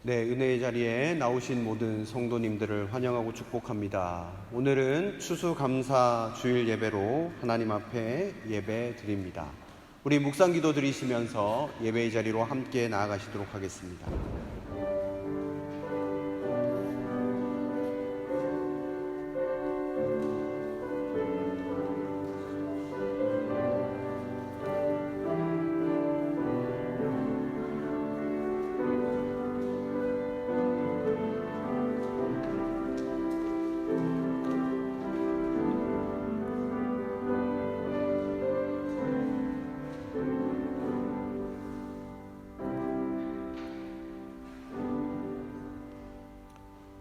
네, 은혜의 자리에 나오신 모든 성도님들을 환영하고 축복합니다. 오늘은 추수감사 주일 예배로 하나님 앞에 예배 드립니다. 우리 묵상기도 드리시면서 예배의 자리로 함께 나아가시도록 하겠습니다.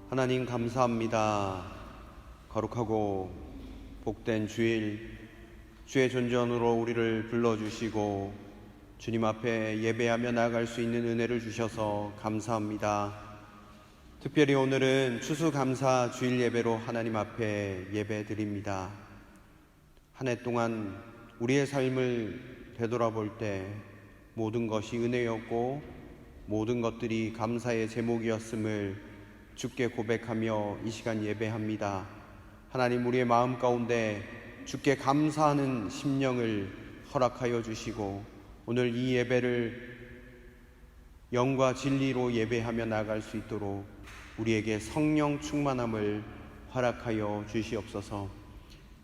하나님 감사합니다. 거룩하고 복된 주일, 주의 존전으로 우리를 불러주시고 주님 앞에 예배하며 나아갈 수 있는 은혜를 주셔서 감사합니다. 특별히 오늘은 추수감사 주일 예배로 하나님 앞에 예배 드립니다. 한 해 동안 우리의 삶을 되돌아볼 때 모든 것이 은혜였고 모든 것들이 감사의 제목이었음을 주께 고백하며 이 시간 예배합니다. 하나님, 우리의 마음 가운데 주께 감사하는 심령을 허락하여 주시고 오늘 이 예배를 영과 진리로 예배하며 나아갈 수 있도록 우리에게 성령 충만함을 허락하여 주시옵소서.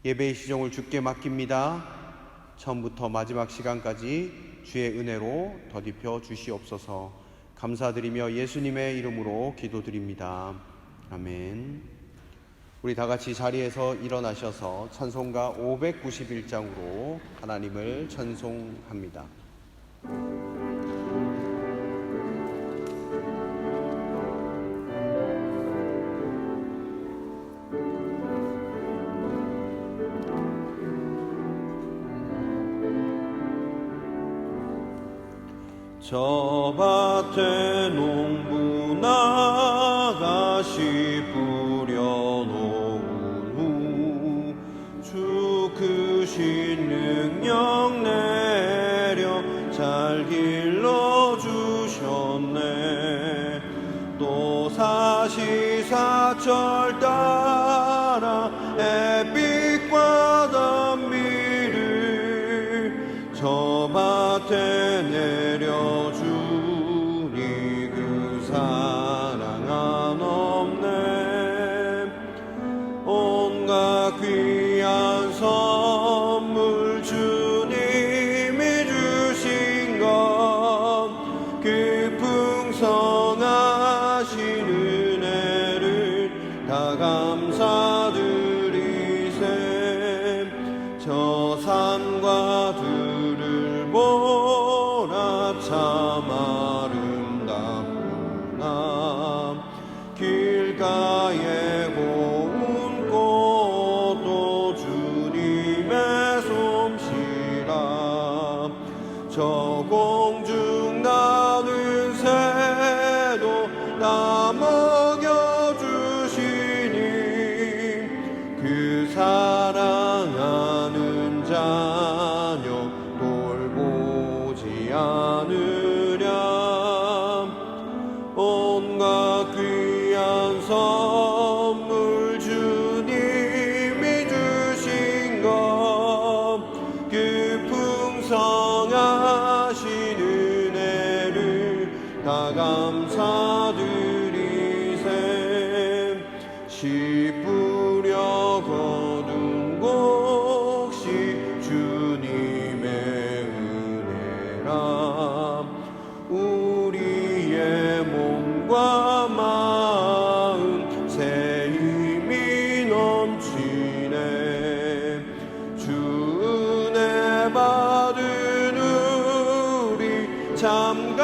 예배의 시종을 주께 맡깁니다. 처음부터 마지막 시간까지 주의 은혜로 덧입혀 주시옵소서. 감사드리며 예수님의 이름으로 기도드립니다. 아멘. 우리 다 같이 자리에서 일어나셔서 찬송가 591장으로 하나님을 찬송합니다. 저 밭에 농부 나가시 뿌려놓은 후 주 크신 능력 내려 잘 길러주셨네. 또 사시사철 따라 햇빛과 단비를 저 밭에 내려주니 그 사랑 한없네. 온갖 귀한 선물 주님이 주신 것 그 풍성하신 은혜를 다 감사드리세. 저 산과 들을 보라 참 아름답구나. 길가에 고운 꽃도 주님의 솜씨라. 저 공중 나는 새도 다 먹여주시니 그 사랑하는 자녀 돌보지 않으랴. 온갖 귀한 선물 주님이 주신 것 그 풍성하신 은혜를 다 감사드리세. 씨 뿌려 거둔 곡식 주님의 은혜라. 우리의 몸과 마음 새 힘이 넘치네. 주 은혜 받은 우리 참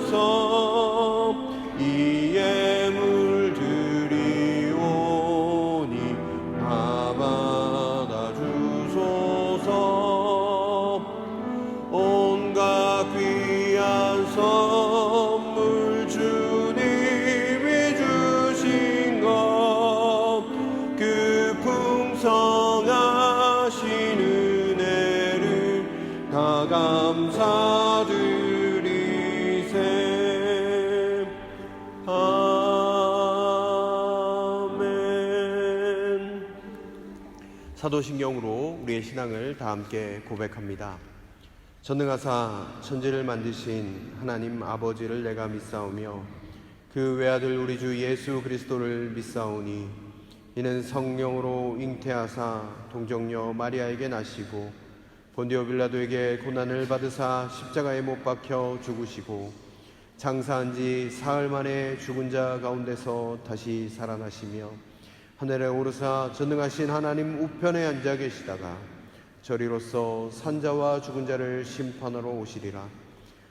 감사하면서 이 예물 드리오니 다 받아주소서. 온갖 귀한 선물 사도신경으로 우리의 신앙을 다 함께 고백합니다. 전능하사 천지를 만드신 하나님 아버지를 내가 믿사오며 그 외아들 우리 주 예수 그리스도를 믿사오니 이는 성령으로 잉태하사 동정녀 마리아에게 나시고 본디오 빌라도에게 고난을 받으사 십자가에 못 박혀 죽으시고 장사한 지 사흘 만에 죽은 자 가운데서 다시 살아나시며 하늘에 오르사 전능하신 하나님 우편에 앉아 계시다가 저리로서 산자와 죽은 자를 심판하러 오시리라.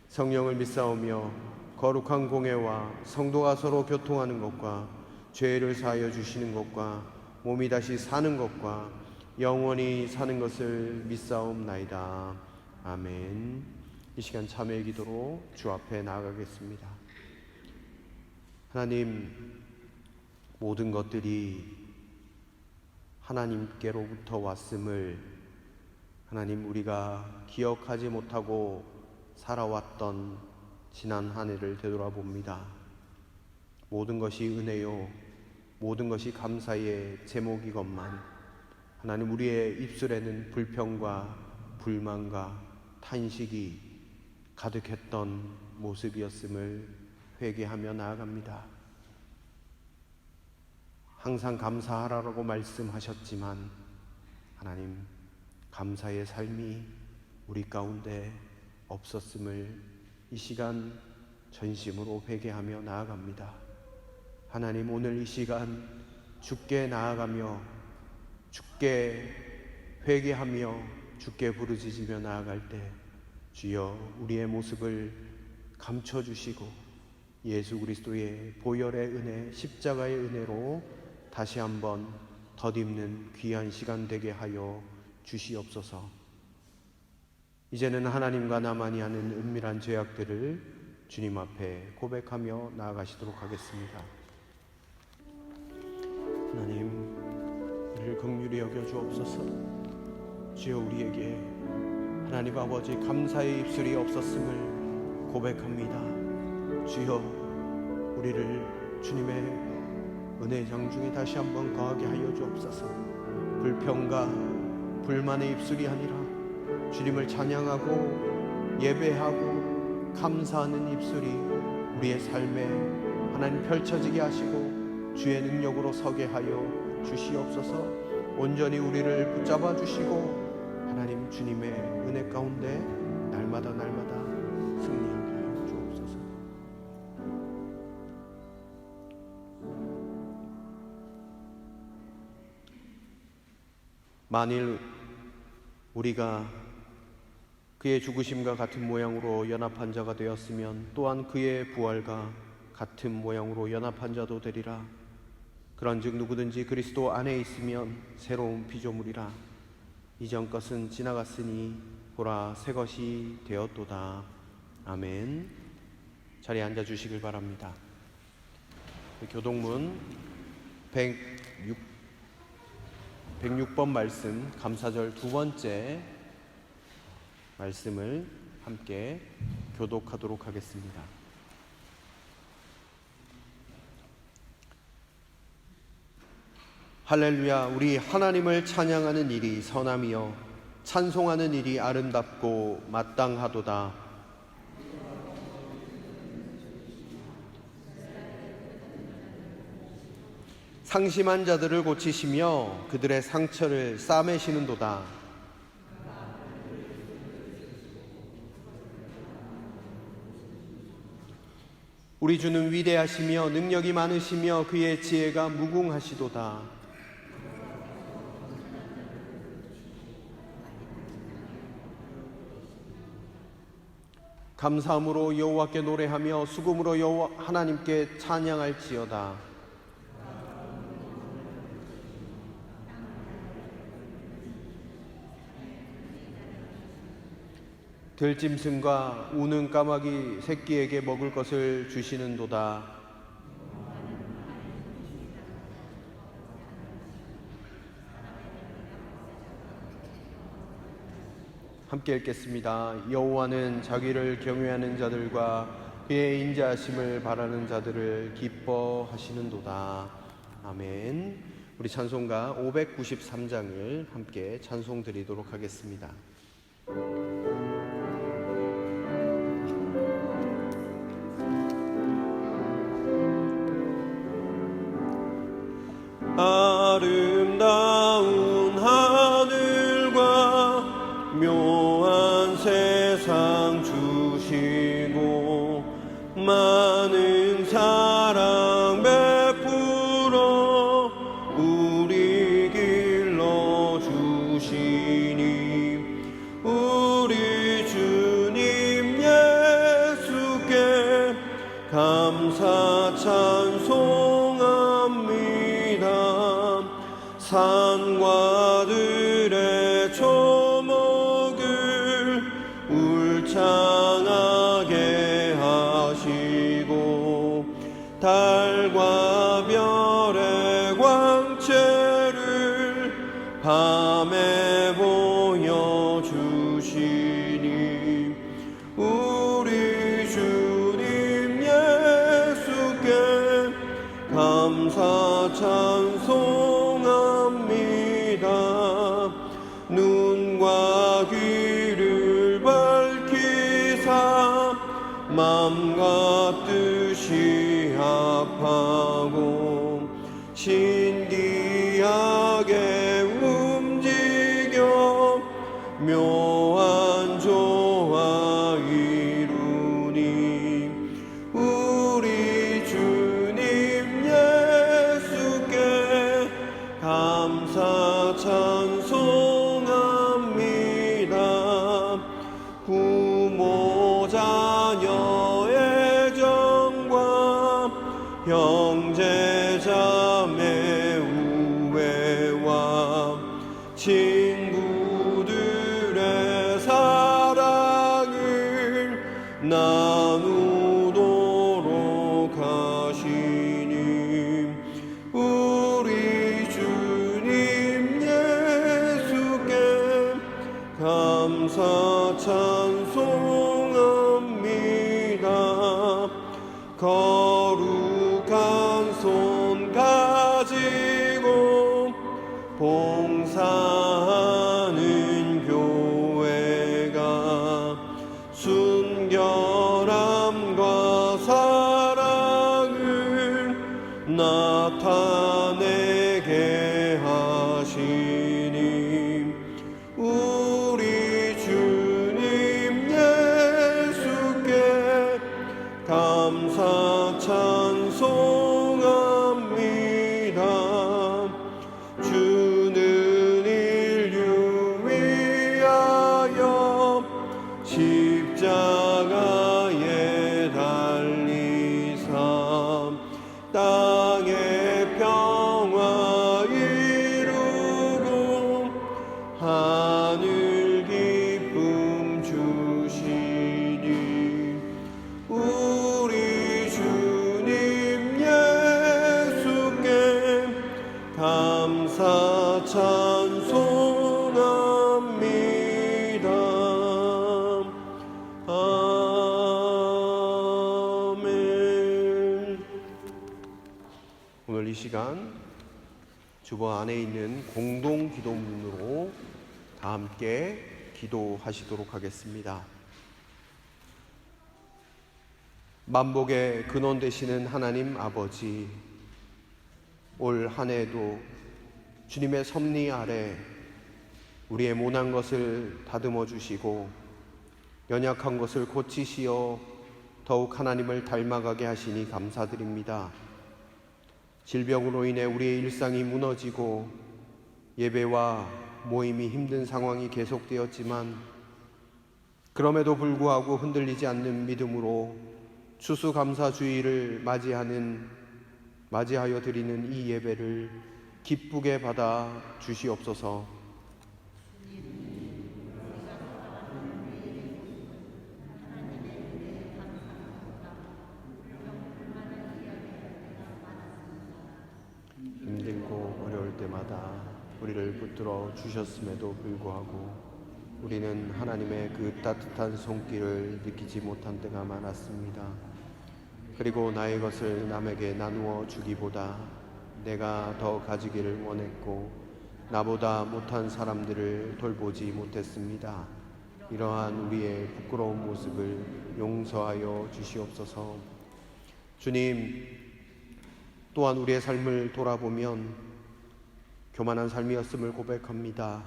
성령을 믿사오며 거룩한 공회와 성도가 서로 교통하는 것과 죄를 사하여 주시는 것과 몸이 다시 사는 것과 영원히 사는 것을 믿사옵나이다. 아멘. 이 시간 참회의 기도로 주 앞에 나아가겠습니다. 하나님, 모든 것들이 하나님께로부터 왔음을 하나님 우리가 기억하지 못하고 살아왔던 지난 한 해를 되돌아봅니다. 모든 것이 은혜요, 모든 것이 감사의 제목이건만 하나님 우리의 입술에는 불평과 불만과 탄식이 가득했던 모습이었음을 회개하며 나아갑니다. 항상 감사하라고 말씀하셨지만 하나님, 감사의 삶이 우리 가운데 없었음을 이 시간 전심으로 회개하며 나아갑니다. 하나님, 오늘 이 시간 주께 나아가며 주께 회개하며 주께 부르짖으며 나아갈 때 주여 우리의 모습을 감춰주시고 예수 그리스도의 보혈의 은혜, 십자가의 은혜로 다시 한번 덧입는 귀한 시간 되게 하여 주시옵소서. 이제는 하나님과 나만이 하는 은밀한 죄악들을 주님 앞에 고백하며 나아가시도록 하겠습니다. 하나님, 우리를 긍휼히 여겨 주옵소서. 주여 우리에게 하나님 아버지 감사의 입술이 없었음을 고백합니다. 주여 우리를 주님의 은혜 장중에 다시 한번 거하게 하여 주옵소서. 불평과 불만의 입술이 아니라 주님을 찬양하고 예배하고 감사하는 입술이 우리의 삶에 하나님 펼쳐지게 하시고 주의 능력으로 서게 하여 주시옵소서. 온전히 우리를 붙잡아 주시고 하나님 주님의 은혜 가운데 날마다 승리하게 하여 주옵소서. 만일 우리가 그의 죽으심과 같은 모양으로 연합한 자가 되었으면 또한 그의 부활과 같은 모양으로 연합한 자도 되리라. 그런즉 누구든지 그리스도 안에 있으면 새로운 피조물이라. 이전 것은 지나갔으니 보라 새 것이 되었도다. 아멘. 자리에 앉아 주시길 바랍니다. 교동문 106번 말씀, 감사절 두 번째 말씀을 함께 교독하도록 하겠습니다. 할렐루야. 우리 하나님을 찬양하는 일이 선함이요 찬송하는 일이 아름답고 마땅하도다. 상심한 자들을 고치시며 그들의 상처를 싸매시는도다. 우리 주는 위대하시며 능력이 많으시며 그의 지혜가 무궁하시도다. 감사함으로 여호와께 노래하며 수금으로 여호와 하나님께 찬양할지어다. 들짐승과 우는 까마귀 새끼에게 먹을 것을 주시는도다. 함께 읽겠습니다. 여호와는 자기를 경외하는 자들과 그의 인자하심을 바라는 자들을 기뻐하시는도다. 아멘. 우리 찬송가 593장을 함께 찬송 드리도록 하겠습니다. 아름다운 하늘과 묘한 세상 주시고 많은 사랑 베풀어 우리 길러 주시니 우리 주님 예수께 감사 찬송합니다. 산과 들의 초목을 울창하게 하시고 달과 별의 광채를 밤에 보여주시니 우리 주님 예수께 감사 찬송합니다. 눈과 귀를 밝히사 마음과 뜻이 합하고 신기하게 움직여 묘한 조화 이루니 우리 주님 예수께 감사 찬송합니다. 부모 자녀의 정과 형제 자매 우애와 친구들의 사랑을 나누도록 하시니 우리 주님 예수께 감사 찬송합니다. 거룩한 손 가지고 봉사하는 교회가 순결함과 사랑을 나타내게 하시니 우리 주님 예수께 감사 찬송합니다. 주는 인류 위하여 십자가에 달리사 땅의 평화 이루고 하늘 기쁨 주시니 우리 주님 예수께 감사 찬송합니다. 아멘. 오늘 이 시간 주보 안에 있는 공동 기도문으로 다 함께 기도하시도록 하겠습니다. 만복의 근원 되시는 하나님 아버지, 올 한 해도 주님의 섭리 아래 우리의 모난 것을 다듬어 주시고 연약한 것을 고치시어 더욱 하나님을 닮아가게 하시니 감사드립니다. 질병으로 인해 우리의 일상이 무너지고 예배와 모임이 힘든 상황이 계속되었지만 그럼에도 불구하고 흔들리지 않는 믿음으로 추수감사주의를 맞이하여 드리는 이 예배를 기쁘게 받아 주시옵소서. 힘들고 어려울 때마다 우리를 붙들어 주셨음에도 불구하고 우리는 하나님의 그 따뜻한 손길을 느끼지 못한 때가 많았습니다. 그리고 나의 것을 남에게 나누어 주기보다 내가 더 가지기를 원했고 나보다 못한 사람들을 돌보지 못했습니다. 이러한 우리의 부끄러운 모습을 용서하여 주시옵소서. 주님, 또한 우리의 삶을 돌아보면 교만한 삶이었음을 고백합니다.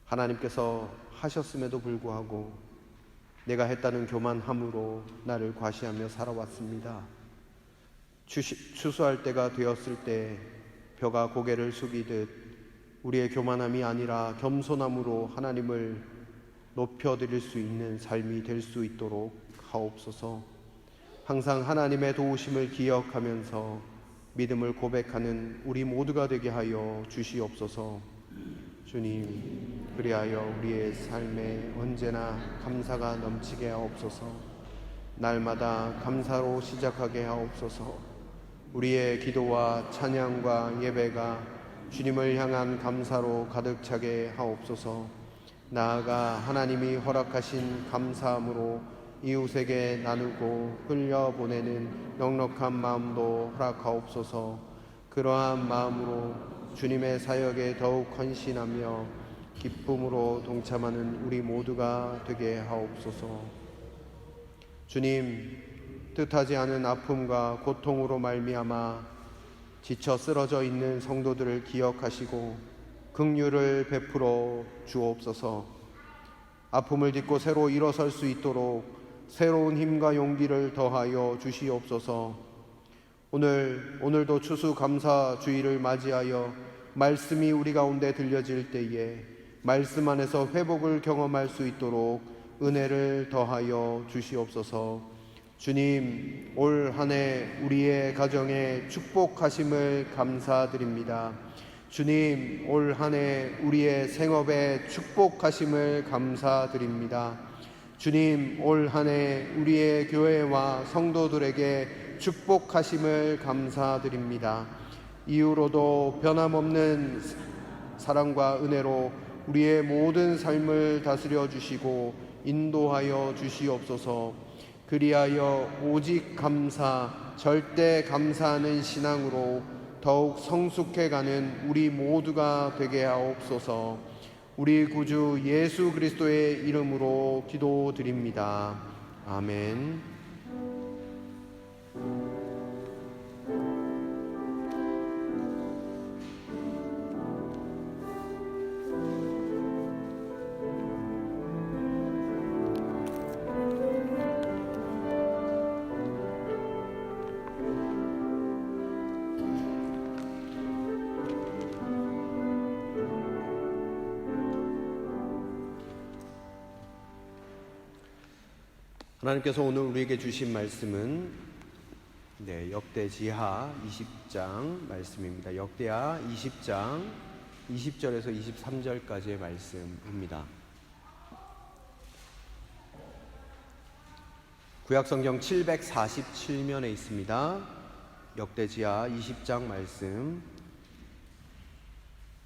하나님께서 하셨음에도 불구하고 내가 했다는 교만함으로 나를 과시하며 살아왔습니다. 추수할 때가 되었을 때 벼가 고개를 숙이듯 우리의 교만함이 아니라 겸손함으로 하나님을 높여드릴 수 있는 삶이 될 수 있도록 하옵소서. 항상 하나님의 도우심을 기억하면서 믿음을 고백하는 우리 모두가 되게 하여 주시옵소서. 주님, 그리하여 우리의 삶에 언제나 감사가 넘치게 하옵소서. 날마다 감사로 시작하게 하옵소서. 우리의 기도와 찬양과 예배가 주님을 향한 감사로 가득 차게 하옵소서. 나아가 하나님이 허락하신 감사함으로 이웃에게 나누고 흘려보내는 넉넉한 마음도 허락하옵소서. 그러한 마음으로 주님의 사역에 더욱 헌신하며 기쁨으로 동참하는 우리 모두가 되게 하옵소서. 주님, 뜻하지 않은 아픔과 고통으로 말미암아 지쳐 쓰러져 있는 성도들을 기억하시고 긍휼을 베풀어 주옵소서. 아픔을 딛고 새로 일어설 수 있도록 새로운 힘과 용기를 더하여 주시옵소서. 오늘도 추수감사주일을 맞이하여 말씀이 우리 가운데 들려질 때에 말씀 안에서 회복을 경험할 수 있도록 은혜를 더하여 주시옵소서. 주님, 올 한 해 우리의 가정에 축복하심을 감사드립니다. 주님, 올 한 해 우리의 생업에 축복하심을 감사드립니다. 주님, 올 한 해 우리의 교회와 성도들에게 축복하심을 감사드립니다. 이후로도 변함없는 사랑과 은혜로 우리의 모든 삶을 다스려 주시고 인도하여 주시옵소서. 그리하여 오직 감사, 절대 감사하는 신앙으로 더욱 성숙해가는 우리 모두가 되게 하옵소서. 우리 구주 예수 그리스도의 이름으로 기도드립니다. 아멘. 하나님께서 오늘 우리에게 주신 말씀은 역대지하 20장 말씀입니다. 역대하 20장 20절에서 23절까지의 말씀입니다. 구약성경 747면에 있습니다. 역대지하 20장 말씀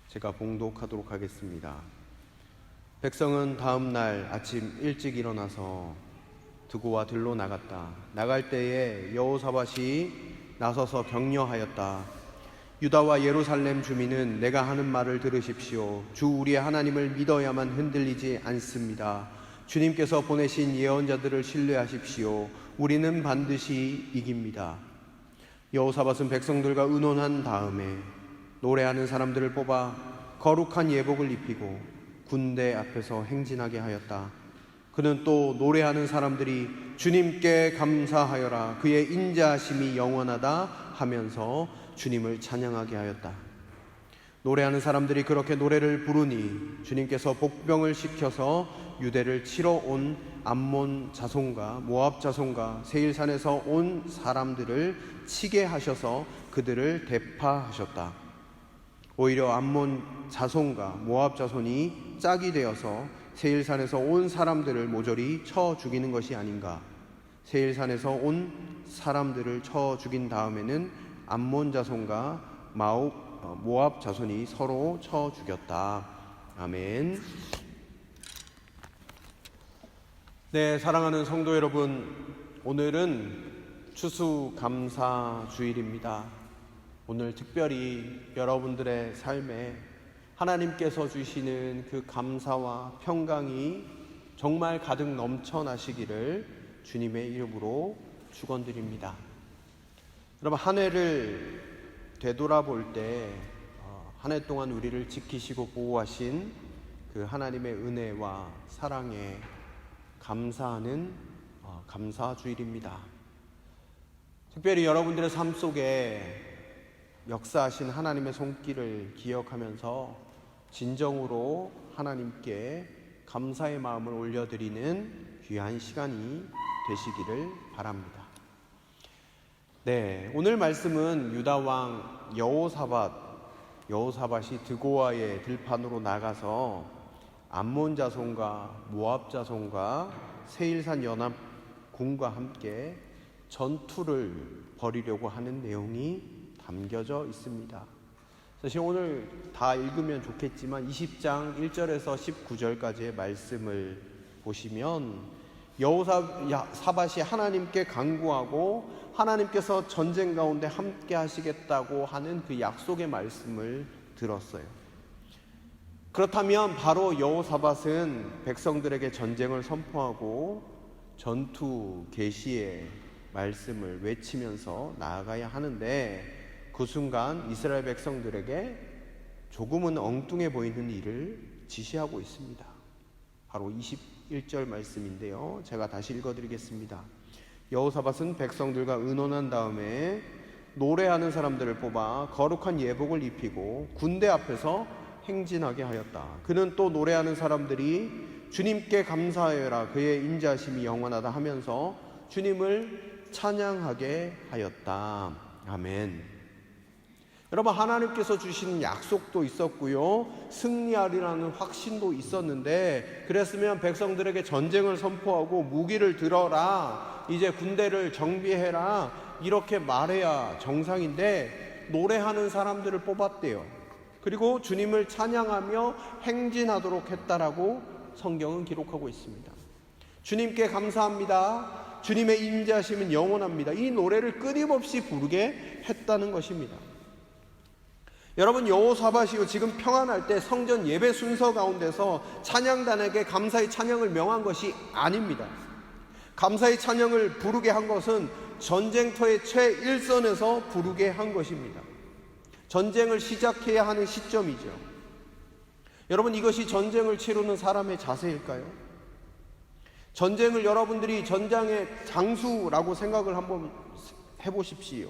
제가 봉독하도록 하겠습니다. 백성은 다음 날 아침 일찍 일어나서 드고와 들로 나갔다. 나갈 때에 여호사밧이 나서서 격려하였다. 유다와 예루살렘 주민은 내가 하는 말을 들으십시오. 주 우리의 하나님을 믿어야만 흔들리지 않습니다. 주님께서 보내신 예언자들을 신뢰하십시오. 우리는 반드시 이깁니다. 여호사밧은 백성들과 의논한 다음에 노래하는 사람들을 뽑아 거룩한 예복을 입히고 군대 앞에서 행진하게 하였다. 그는 또 노래하는 사람들이 주님께 감사하여라, 그의 인자하심이 영원하다 하면서 주님을 찬양하게 하였다. 노래하는 사람들이 그렇게 노래를 부르니 주님께서 복병을 시켜서 유대를 치러 온 암몬 자손과 모압 자손과 세일산에서 온 사람들을 치게 하셔서 그들을 대파하셨다. 오히려 암몬 자손과 모압 자손이 짝이 되어서 세일산에서 온 사람들을 모조리 쳐 죽이는 것이 아닌가. 세일산에서 온 사람들을 쳐 죽인 다음에는 암몬 자손과 모압 자손이 서로 쳐 죽였다. 아멘. 네, 사랑하는 성도 여러분, 오늘은 추수감사주일입니다. 오늘 특별히 여러분들의 삶에 하나님께서 주시는 그 감사와 평강이 정말 가득 넘쳐나시기를 주님의 이름으로 축원드립니다. 여러분, 한 해를 되돌아볼 때 한 해 동안 우리를 지키시고 보호하신 그 하나님의 은혜와 사랑에 감사하는 감사주일입니다. 특별히 여러분들의 삶 속에 역사하신 하나님의 손길을 기억하면서 진정으로 하나님께 감사의 마음을 올려드리는 귀한 시간이 되시기를 바랍니다. 네, 오늘 말씀은 유다왕 여호사밧이 드고아의 들판으로 나가서 암몬 자손과 모압 자손과 세일산 연합군과 함께 전투를 벌이려고 하는 내용이 담겨져 있습니다. 사실 오늘 다 읽으면 좋겠지만 20장 1절에서 19절까지의 말씀을 보시면 여호사밧이 하나님께 간구하고 하나님께서 전쟁 가운데 함께 하시겠다고 하는 그 약속의 말씀을 들었어요. 그렇다면 바로 여호사밧은 백성들에게 전쟁을 선포하고 전투 개시의 말씀을 외치면서 나아가야 하는데, 그 순간 이스라엘 백성들에게 조금은 엉뚱해 보이는 일을 지시하고 있습니다. 바로 21절 말씀인데요, 제가 다시 읽어드리겠습니다. 여호사밧은 백성들과 의논한 다음에 노래하는 사람들을 뽑아 거룩한 예복을 입히고 군대 앞에서 행진하게 하였다. 그는 또 노래하는 사람들이 주님께 감사하여라, 그의 인자하심이 영원하다 하면서 주님을 찬양하게 하였다. 아멘. 여러분, 하나님께서 주신 약속도 있었고요, 승리하리라는 확신도 있었는데, 그랬으면 백성들에게 전쟁을 선포하고 무기를 들어라, 이제 군대를 정비해라, 이렇게 말해야 정상인데 노래하는 사람들을 뽑았대요. 그리고 주님을 찬양하며 행진하도록 했다라고 성경은 기록하고 있습니다. 주님께 감사합니다, 주님의 인자하심은 영원합니다, 이 노래를 끊임없이 부르게 했다는 것입니다. 여러분, 여호사밧이 지금 평안할 때 성전 예배 순서 가운데서 찬양단에게 감사의 찬양을 명한 것이 아닙니다. 감사의 찬양을 부르게 한 것은 전쟁터의 최일선에서 부르게 한 것입니다. 전쟁을 시작해야 하는 시점이죠. 여러분, 이것이 전쟁을 치르는 사람의 자세일까요? 전쟁을 여러분들이 전장의 장수라고 생각을 한번 해보십시오.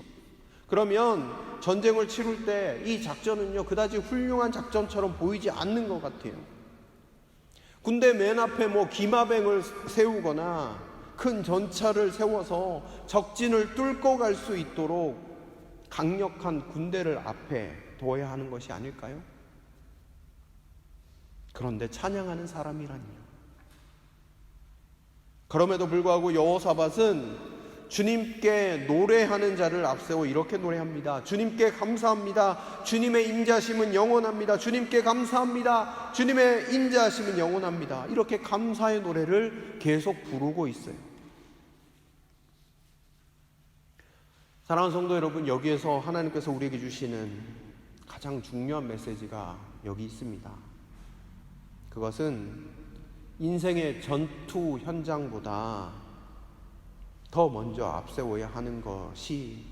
그러면 전쟁을 치룰 때 이 작전은요, 그다지 훌륭한 작전처럼 보이지 않는 것 같아요. 군대 맨 앞에 기마병을 세우거나 큰 전차를 세워서 적진을 뚫고 갈 수 있도록 강력한 군대를 앞에 둬야 하는 것이 아닐까요? 그런데 찬양하는 사람이라니요. 그럼에도 불구하고 여호사밧은 주님께 노래하는 자를 앞세워 이렇게 노래합니다. 주님께 감사합니다, 주님의 인자하심은 영원합니다, 주님께 감사합니다, 주님의 인자하심은 영원합니다, 이렇게 감사의 노래를 계속 부르고 있어요. 사랑하는 성도 여러분, 여기에서 하나님께서 우리에게 주시는 가장 중요한 메시지가 여기 있습니다. 그것은 인생의 전투 현장보다 더 먼저 앞세워야 하는 것이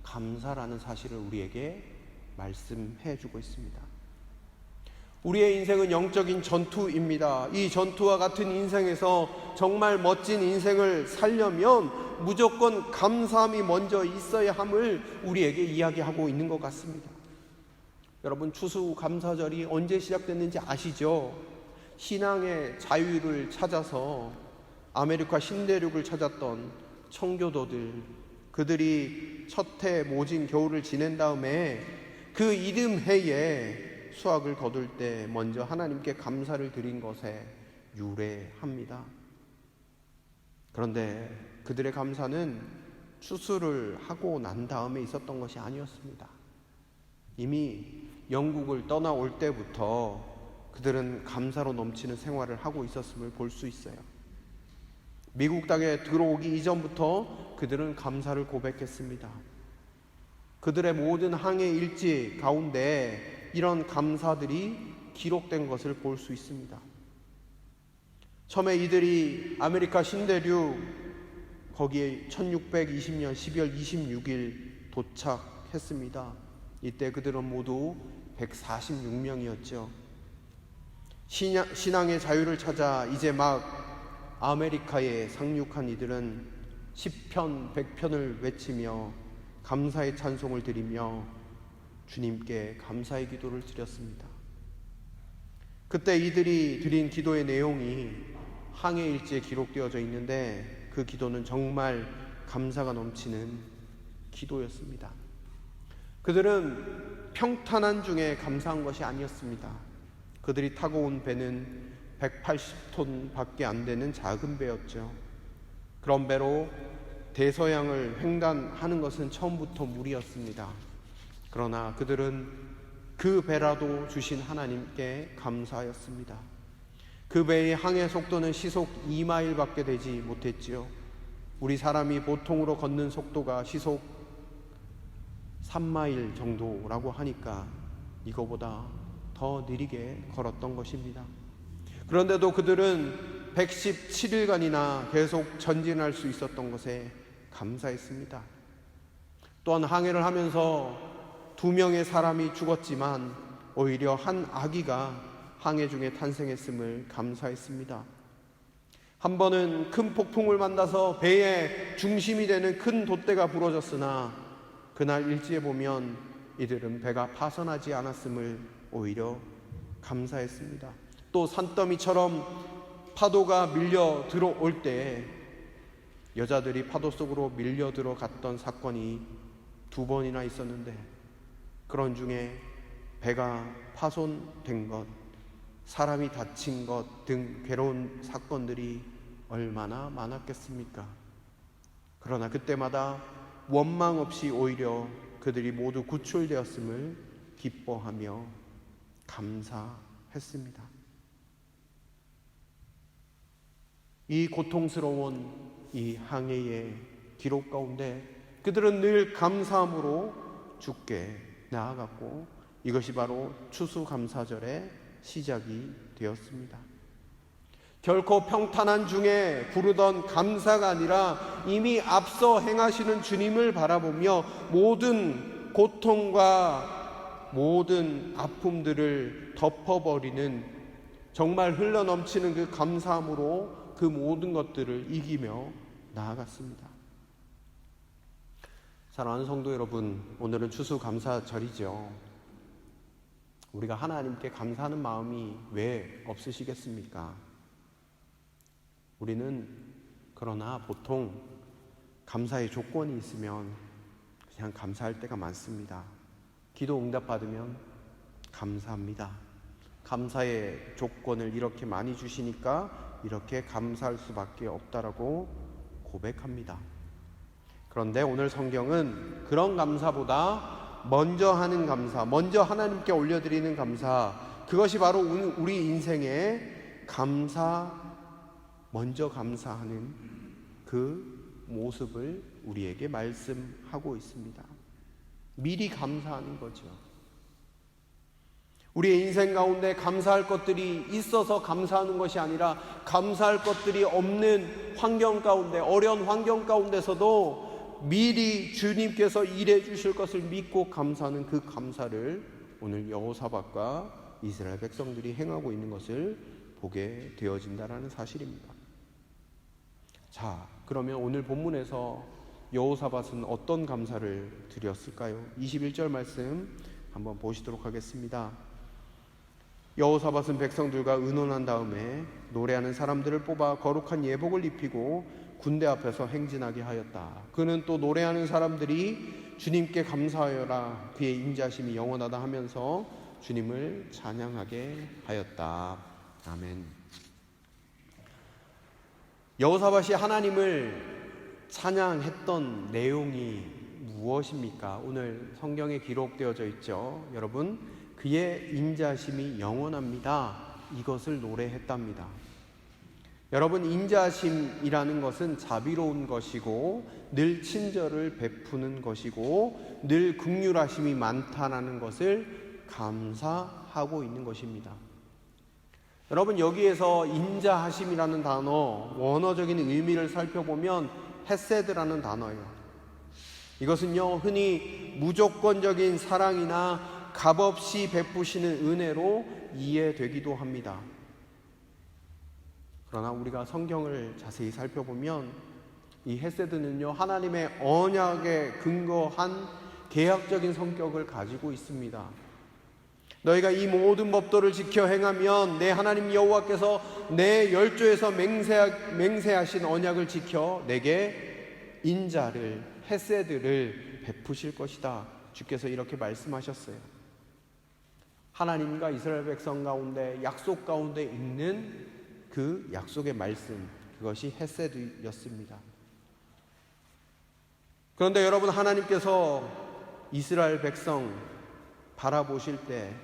감사라는 사실을 우리에게 말씀해 주고 있습니다. 우리의 인생은 영적인 전투입니다. 이 전투와 같은 인생에서 정말 멋진 인생을 살려면 무조건 감사함이 먼저 있어야 함을 우리에게 이야기하고 있는 것 같습니다. 여러분, 추수감사절이 언제 시작됐는지 아시죠? 신앙의 자유를 찾아서 아메리카 신대륙을 찾았던 청교도들, 그들이 첫 해 모진 겨울을 지낸 다음에 그 이듬해에 수확을 거둘 때 먼저 하나님께 감사를 드린 것에 유래합니다. 그런데 그들의 감사는 추수를 하고 난 다음에 있었던 것이 아니었습니다. 이미 영국을 떠나올 때부터 그들은 감사로 넘치는 생활을 하고 있었음을 볼 수 있어요. 미국 땅에 들어오기 이전부터 그들은 감사를 고백했습니다. 그들의 모든 항해 일지 가운데 이런 감사들이 기록된 것을 볼 수 있습니다. 처음에 이들이 아메리카 신대륙 거기에 1620년 12월 26일 도착했습니다. 이때 그들은 모두 146명이었죠. 신앙의 자유를 찾아 이제 막 아메리카에 상륙한 이들은 10편 100편을 외치며 감사의 찬송을 드리며 주님께 감사의 기도를 드렸습니다. 그때 이들이 드린 기도의 내용이 항해 일지에 기록되어져 있는데 그 기도는 정말 감사가 넘치는 기도였습니다. 그들은 평탄한 중에 감사한 것이 아니었습니다. 그들이 타고 온 배는 180톤 밖에 안 되는 작은 배였죠. 그런 배로 대서양을 횡단하는 것은 처음부터 무리였습니다. 그러나 그들은 그 배라도 주신 하나님께 감사하였습니다. 그 배의 항해 속도는 시속 2마일밖에 되지 못했지요. 우리 사람이 보통으로 걷는 속도가 시속 3마일 정도라고 하니까 이거보다 더 느리게 걸었던 것입니다. 그런데도 그들은 117일간이나 계속 전진할 수 있었던 것에 감사했습니다. 또한 항해를 하면서 2명의 사람이 죽었지만 오히려 한 아기가 항해 중에 탄생했음을 감사했습니다. 한 번은 큰 폭풍을 만나서 배의 중심이 되는 큰 돛대가 부러졌으나 그날 일지에 보면 이들은 배가 파손하지 않았음을 오히려 감사했습니다. 또 산더미처럼 파도가 밀려 들어올 때 여자들이 파도 속으로 밀려 들어갔던 사건이 2번이나 있었는데 그런 중에 배가 파손된 것, 사람이 다친 것 등 괴로운 사건들이 얼마나 많았겠습니까? 그러나 그때마다 원망 없이 오히려 그들이 모두 구출되었음을 기뻐하며 감사했습니다. 이 고통스러운 이 항해의 기록 가운데 그들은 늘 감사함으로 주께 나아갔고 이것이 바로 추수감사절의 시작이 되었습니다. 결코 평탄한 중에 부르던 감사가 아니라 이미 앞서 행하시는 주님을 바라보며 모든 고통과 모든 아픔들을 덮어버리는 정말 흘러넘치는 그 감사함으로 그 모든 것들을 이기며 나아갔습니다. 사랑하는 성도 여러분, 오늘은 추수감사절이죠. 우리가 하나님께 감사하는 마음이 왜 없으시겠습니까? 우리는 그러나 보통 감사의 조건이 있으면 그냥 감사할 때가 많습니다. 기도 응답받으면 감사합니다. 감사의 조건을 이렇게 많이 주시니까 이렇게 감사할 수밖에 없다라고 고백합니다. 그런데 오늘 성경은 그런 감사보다 먼저 하는 감사, 먼저 하나님께 올려드리는 감사, 그것이 바로 우리 인생의 먼저 감사하는 그 모습을 우리에게 말씀하고 있습니다. 미리 감사하는 거죠. 우리의 인생 가운데 감사할 것들이 있어서 감사하는 것이 아니라 감사할 것들이 없는 환경 가운데, 어려운 환경 가운데서도 미리 주님께서 일해 주실 것을 믿고 감사하는 그 감사를 오늘 여호사밧과 이스라엘 백성들이 행하고 있는 것을 보게 되어진다는 사실입니다. 자, 그러면 오늘 본문에서 여호사밧은 어떤 감사를 드렸을까요? 21절 말씀 한번 보시도록 하겠습니다. 여호사밧은 백성들과 의논한 다음에 노래하는 사람들을 뽑아 거룩한 예복을 입히고 군대 앞에서 행진하게 하였다. 그는 또 노래하는 사람들이 주님께 감사하여라, 그의 인자심이 영원하다 하면서 주님을 찬양하게 하였다. 아멘. 여호사밧이 하나님을 찬양했던 내용이 무엇입니까? 오늘 성경에 기록되어져 있죠. 여러분, 그의 인자심이 영원합니다. 이것을 노래했답니다. 여러분, 인자심이라는 것은 자비로운 것이고 늘 친절을 베푸는 것이고 늘 긍휼하심이 많다라는 것을 감사하고 있는 것입니다. 여러분, 여기에서 인자하심이라는 단어 원어적인 의미를 살펴보면 헤세드라는 단어예요. 이것은요, 흔히 무조건적인 사랑이나 값없이 베푸시는 은혜로 이해되기도 합니다. 그러나 우리가 성경을 자세히 살펴보면 이 헤세드는요, 하나님의 언약에 근거한 계약적인 성격을 가지고 있습니다. 너희가 이 모든 법도를 지켜 행하면 내 하나님 여호와께서 내 열조에서 맹세하신 언약을 지켜 내게 인자를, 헤세드를 베푸실 것이다. 주께서 이렇게 말씀하셨어요. 하나님과 이스라엘 백성 가운데 약속 가운데 있는 그 약속의 말씀, 그것이 헤세드였습니다. 그런데 여러분, 하나님께서 이스라엘 백성 바라보실 때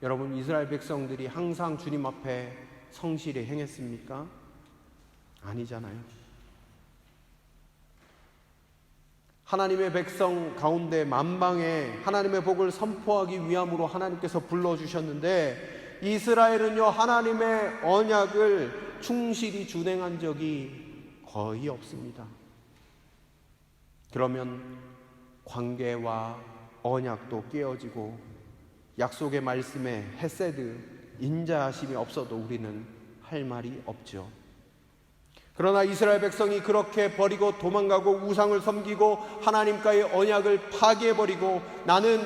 여러분, 이스라엘 백성들이 항상 주님 앞에 성실히 행했습니까? 아니잖아요. 하나님의 백성 가운데 만방에 하나님의 복을 선포하기 위함으로 하나님께서 불러주셨는데 이스라엘은요, 하나님의 언약을 충실히 준행한 적이 거의 없습니다. 그러면 관계와 언약도 깨어지고 약속의 말씀에 헤세드, 인자하심이 없어도 우리는 할 말이 없죠. 그러나 이스라엘 백성이 그렇게 버리고 도망가고 우상을 섬기고 하나님과의 언약을 파괴해버리고 나는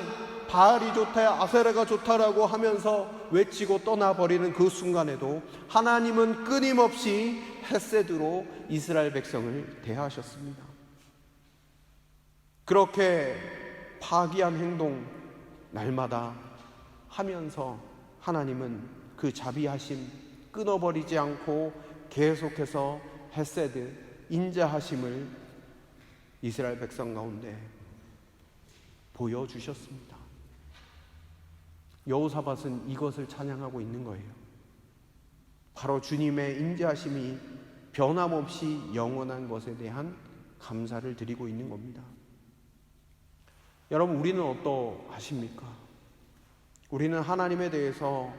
바알이 좋다, 아세라가 좋다라고 하면서 외치고 떠나버리는 그 순간에도 하나님은 끊임없이 헤세드로 이스라엘 백성을 대하셨습니다. 그렇게 파기한 행동 날마다 하면서 하나님은 그 자비하심 끊어버리지 않고 계속해서 헤세드, 인자하심을 이스라엘 백성 가운데 보여주셨습니다. 여호사밧은 이것을 찬양하고 있는 거예요. 바로 주님의 인자하심이 변함없이 영원한 것에 대한 감사를 드리고 있는 겁니다. 여러분, 우리는 어떠하십니까? 우리는 하나님에 대해서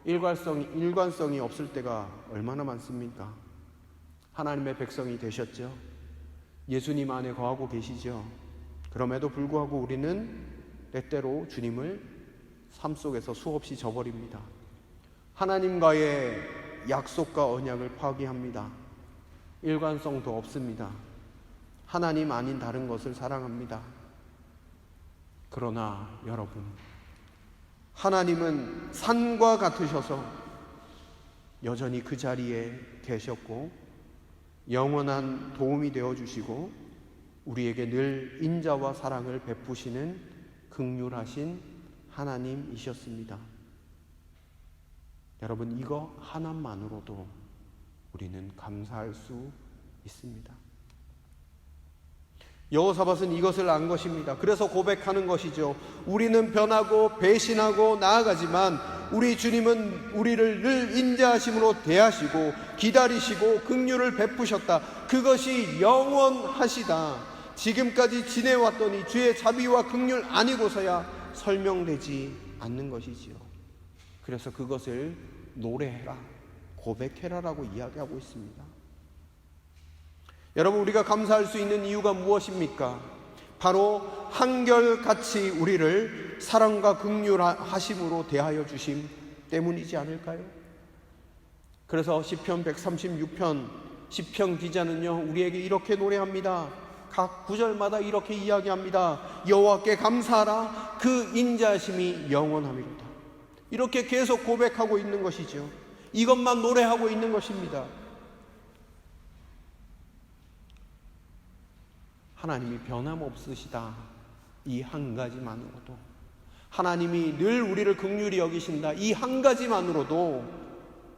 일관성이 없을 때가 얼마나 많습니까? 하나님의 백성이 되셨죠. 예수님 안에 거하고 계시죠. 그럼에도 불구하고 우리는 때때로 주님을 삶 속에서 수없이 저버립니다. 하나님과의 약속과 언약을 파기합니다. 일관성도 없습니다. 하나님 아닌 다른 것을 사랑합니다. 그러나 여러분, 하나님은 산과 같으셔서 여전히 그 자리에 계셨고 영원한 도움이 되어주시고 우리에게 늘 인자와 사랑을 베푸시는 긍휼하신 하나님이셨습니다. 여러분, 이거 하나만으로도 우리는 감사할 수 있습니다. 여호사밧은 이것을 안 것입니다. 그래서 고백하는 것이죠. 우리는 변하고 배신하고 나아가지만 우리 주님은 우리를 늘 인자하심으로 대하시고 기다리시고 긍휼을 베푸셨다. 그것이 영원하시다. 지금까지 지내왔더니 주의 자비와 긍휼 아니고서야 설명되지 않는 것이지요. 그래서 그것을 노래해라, 고백해라라고 이야기하고 있습니다. 여러분, 우리가 감사할 수 있는 이유가 무엇입니까? 바로 한결같이 우리를 사랑과 긍휼하심으로 대하여 주심 때문이지 않을까요? 그래서 시편 136편 시편 기자는요, 우리에게 이렇게 노래합니다. 각 구절마다 이렇게 이야기합니다. 여호와께 감사하라, 그 인자하심이 영원함이로다. 이렇게 계속 고백하고 있는 것이죠. 이것만 노래하고 있는 것입니다. 하나님이 변함없으시다, 이 한 가지만으로도, 하나님이 늘 우리를 긍휼히 여기신다, 이 한 가지만으로도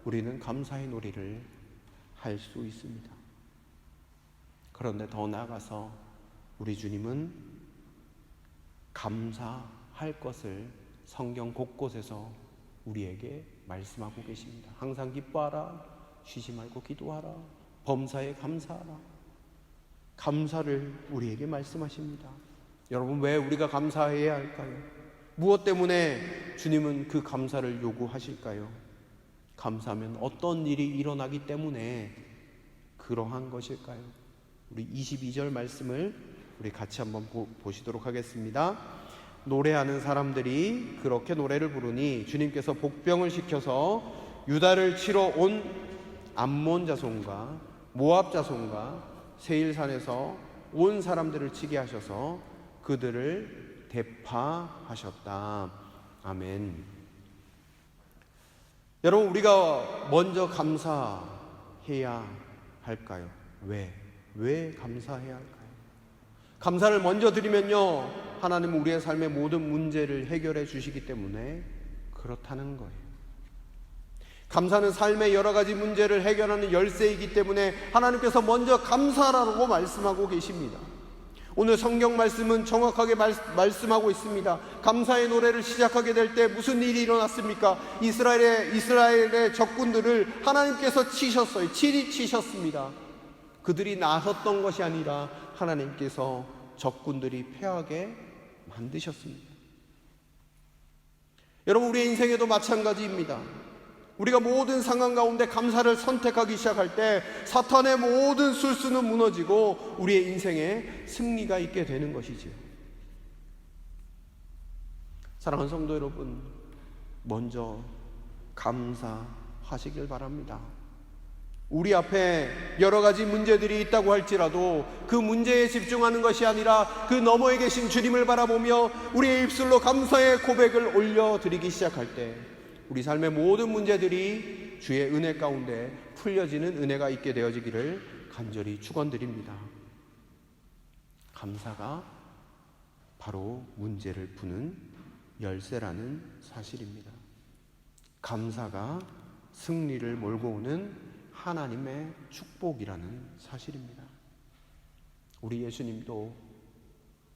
우리는 감사의 노래를 할 수 있습니다. 그런데 더 나아가서 우리 주님은 감사할 것을 성경 곳곳에서 우리에게 말씀하고 계십니다. 항상 기뻐하라, 쉬지 말고 기도하라. 범사에 감사하라. 감사를 우리에게 말씀하십니다. 여러분, 왜 우리가 감사해야 할까요? 무엇 때문에 주님은 그 감사를 요구하실까요? 감사하면 어떤 일이 일어나기 때문에 그러한 것일까요? 우리 22절 말씀을 우리 같이 한번 보시도록 하겠습니다. 노래하는 사람들이 그렇게 노래를 부르니 주님께서 복병을 시켜서 유다를 치러 온 암몬 자손과 모압 자손과 세일산에서 온 사람들을 치게 하셔서 그들을 대파하셨다. 아멘. 여러분, 우리가 먼저 감사해야 할까요? 왜 감사해야 할까요? 감사를 먼저 드리면요, 하나님은 우리의 삶의 모든 문제를 해결해 주시기 때문에 그렇다는 거예요. 감사는 삶의 여러 가지 문제를 해결하는 열쇠이기 때문에 하나님께서 먼저 감사하라고 말씀하고 계십니다. 오늘 성경 말씀은 정확하게 말씀하고 있습니다. 감사의 노래를 시작하게 될 때 무슨 일이 일어났습니까? 이스라엘의 적군들을 하나님께서 치셨어요. 치리 치셨습니다. 그들이 나섰던 것이 아니라 하나님께서 적군들이 패하게 만드셨습니다. 여러분, 우리의 인생에도 마찬가지입니다. 우리가 모든 상황 가운데 감사를 선택하기 시작할 때 사탄의 모든 술수는 무너지고 우리의 인생에 승리가 있게 되는 것이지요. 사랑하는 성도 여러분, 먼저 감사하시길 바랍니다. 우리 앞에 여러 가지 문제들이 있다고 할지라도 그 문제에 집중하는 것이 아니라 그 너머에 계신 주님을 바라보며 우리의 입술로 감사의 고백을 올려드리기 시작할 때 우리 삶의 모든 문제들이 주의 은혜 가운데 풀려지는 은혜가 있게 되어지기를 간절히 축원드립니다. 감사가 바로 문제를 푸는 열쇠라는 사실입니다. 감사가 승리를 몰고 오는 하나님의 축복이라는 사실입니다. 우리 예수님도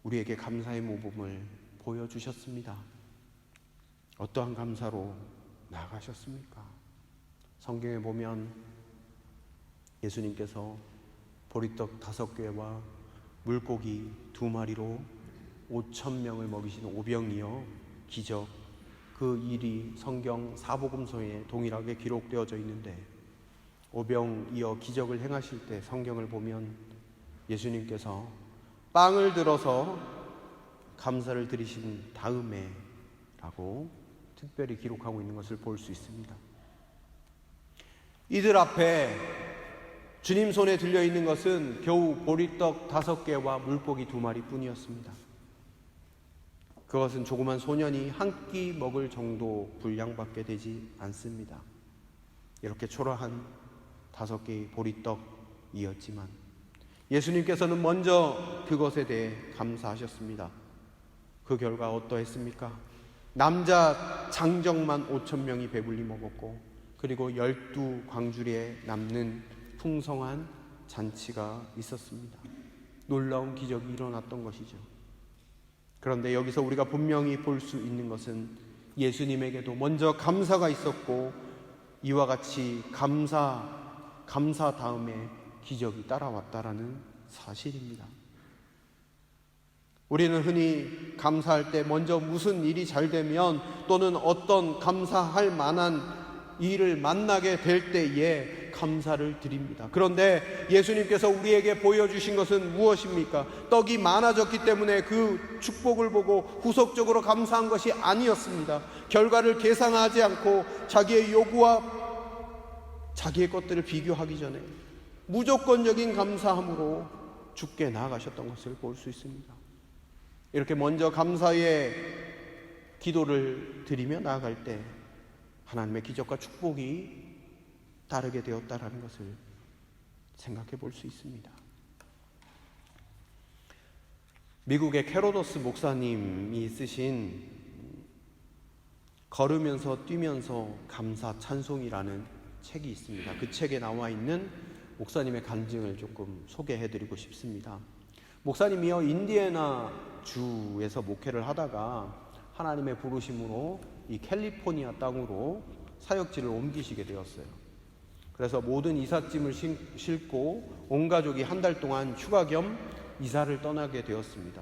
우리에게 감사의 모범을 보여주셨습니다. 어떠한 감사로 나아가셨습니까? 성경에 보면 예수님께서 보리떡 5개와 물고기 2마리로 5,000명을 먹이신 오병이어 기적, 그 일이 성경 사복음서에 동일하게 기록되어져 있는데 오병이어 기적을 행하실 때 성경을 보면 예수님께서 빵을 들어서 감사를 드리신 다음에 라고 특별히 기록하고 있는 것을 볼 수 있습니다. 이들 앞에 주님 손에 들려있는 것은 겨우 보리떡 5개와 물고기 2마리 뿐이었습니다. 그것은 조그만 소년이 한 끼 먹을 정도 분량밖에 되지 않습니다. 이렇게 초라한 5개의 보리떡이었지만 예수님께서는 먼저 그것에 대해 감사하셨습니다. 그 결과 어떠했습니까? 남자 장정만 5,000명이 배불리 먹었고 그리고 12광주리에 남는 풍성한 잔치가 있었습니다. 놀라운 기적이 일어났던 것이죠. 그런데 여기서 우리가 분명히 볼 수 있는 것은 예수님에게도 먼저 감사가 있었고 이와 같이 감사 다음에 기적이 따라왔다라는 사실입니다. 우리는 흔히 감사할 때 먼저 무슨 일이 잘 되면 또는 어떤 감사할 만한 일을 만나게 될 때에 감사를 드립니다. 그런데 예수님께서 우리에게 보여주신 것은 무엇입니까? 떡이 많아졌기 때문에 그 축복을 보고 후속적으로 감사한 것이 아니었습니다. 결과를 계산하지 않고 자기의 요구와 자기의 것들을 비교하기 전에 무조건적인 감사함으로 주께 나아가셨던 것을 볼 수 있습니다. 이렇게 먼저 감사의 기도를 드리며 나아갈 때 하나님의 기적과 축복이 따르게 되었다라는 것을 생각해 볼 수 있습니다. 미국의 캐로더스 목사님이 쓰신 걸으면서 뛰면서 감사 찬송이라는 책이 있습니다. 그 책에 나와 있는 목사님의 간증을 조금 소개해 드리고 싶습니다. 목사님이요, 인디애나 주에서 목회를 하다가 하나님의 부르심으로 이 캘리포니아 땅으로 사역지를 옮기시게 되었어요. 그래서 모든 이삿짐을 싣고 온 가족이 한 달 동안 휴가 겸 이사를 떠나게 되었습니다.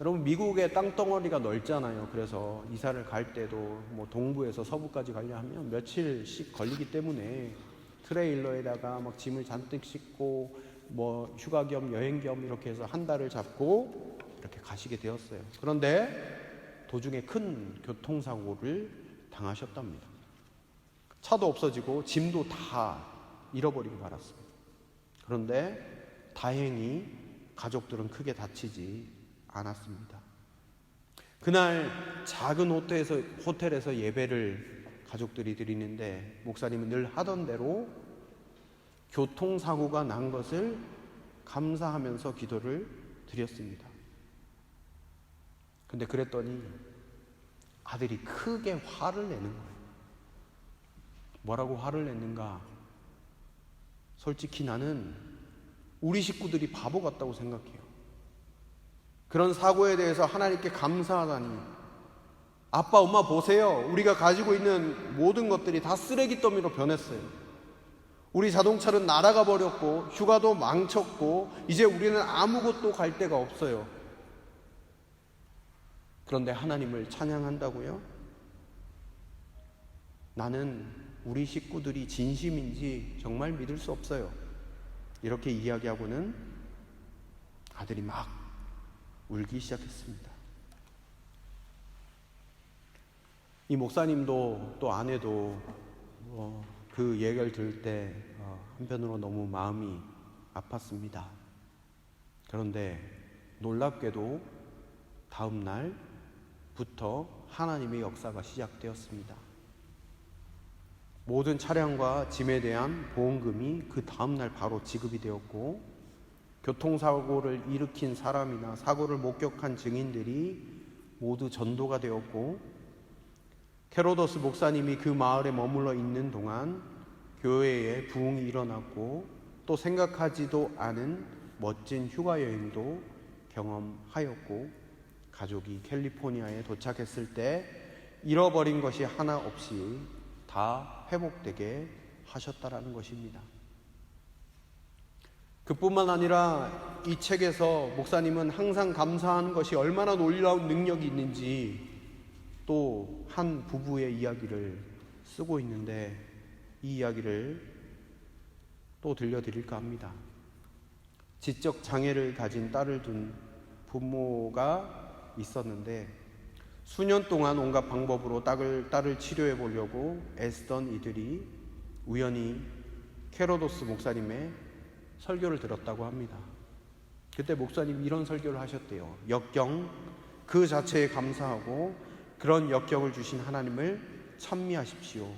여러분, 미국의 땅덩어리가 넓잖아요. 그래서 이사를 갈 때도 뭐 동부에서 서부까지 가려면 며칠씩 걸리기 때문에 트레일러에다가 막 짐을 잔뜩 싣고 뭐 휴가 겸 여행 겸 이렇게 해서 한 달을 잡고 이렇게 가시게 되었어요. 그런데 도중에 큰 교통사고를 당하셨답니다. 차도 없어지고 짐도 다 잃어버리고 말았습니다. 그런데 다행히 가족들은 크게 다치지 않았습니다. 그날 작은 호텔에서 예배를 가족들이 드리는데 목사님은 늘 하던 대로 교통사고가 난 것을 감사하면서 기도를 드렸습니다. 근데 그랬더니 아들이 크게 화를 내는 거예요. 뭐라고 화를 냈는가? 솔직히 나는 우리 식구들이 바보 같다고 생각해요. 그런 사고에 대해서 하나님께 감사하다니. 아빠, 엄마 보세요. 우리가 가지고 있는 모든 것들이 다 쓰레기 더미로 변했어요. 우리 자동차는 날아가 버렸고 휴가도 망쳤고 이제 우리는 아무것도 갈 데가 없어요. 그런데 하나님을 찬양한다고요? 나는 우리 식구들이 진심인지 정말 믿을 수 없어요. 이렇게 이야기하고는 아들이 막 울기 시작했습니다. 이 목사님도 또 아내도 그 얘기를 들을 때 한편으로 너무 마음이 아팠습니다. 그런데 놀랍게도 다음 날부터 하나님의 역사가 시작되었습니다. 모든 차량과 짐에 대한 보험금이 그 다음 날 바로 지급이 되었고, 교통사고를 일으킨 사람이나 사고를 목격한 증인들이 모두 전도가 되었고, 캐로도스 목사님이 그 마을에 머물러 있는 동안 교회에 부흥이 일어났고, 또 생각하지도 않은 멋진 휴가 여행도 경험하였고, 가족이 캘리포니아에 도착했을 때 잃어버린 것이 하나 없이 다 회복되게 하셨다라는 것입니다. 그뿐만 아니라 이 책에서 목사님은 항상 감사하는 것이 얼마나 놀라운 능력이 있는지 또 한 부부의 이야기를 쓰고 있는데, 이 이야기를 또 들려드릴까 합니다. 지적 장애를 가진 딸을 둔 부모가 있었는데 수년 동안 온갖 방법으로 딸을 치료해 보려고 애쓰던 이들이 우연히 캐로도스 목사님의 설교를 들었다고 합니다. 그때 목사님이 이런 설교를 하셨대요. 역경 그 자체에 감사하고 그런 역경을 주신 하나님을 찬미하십시오.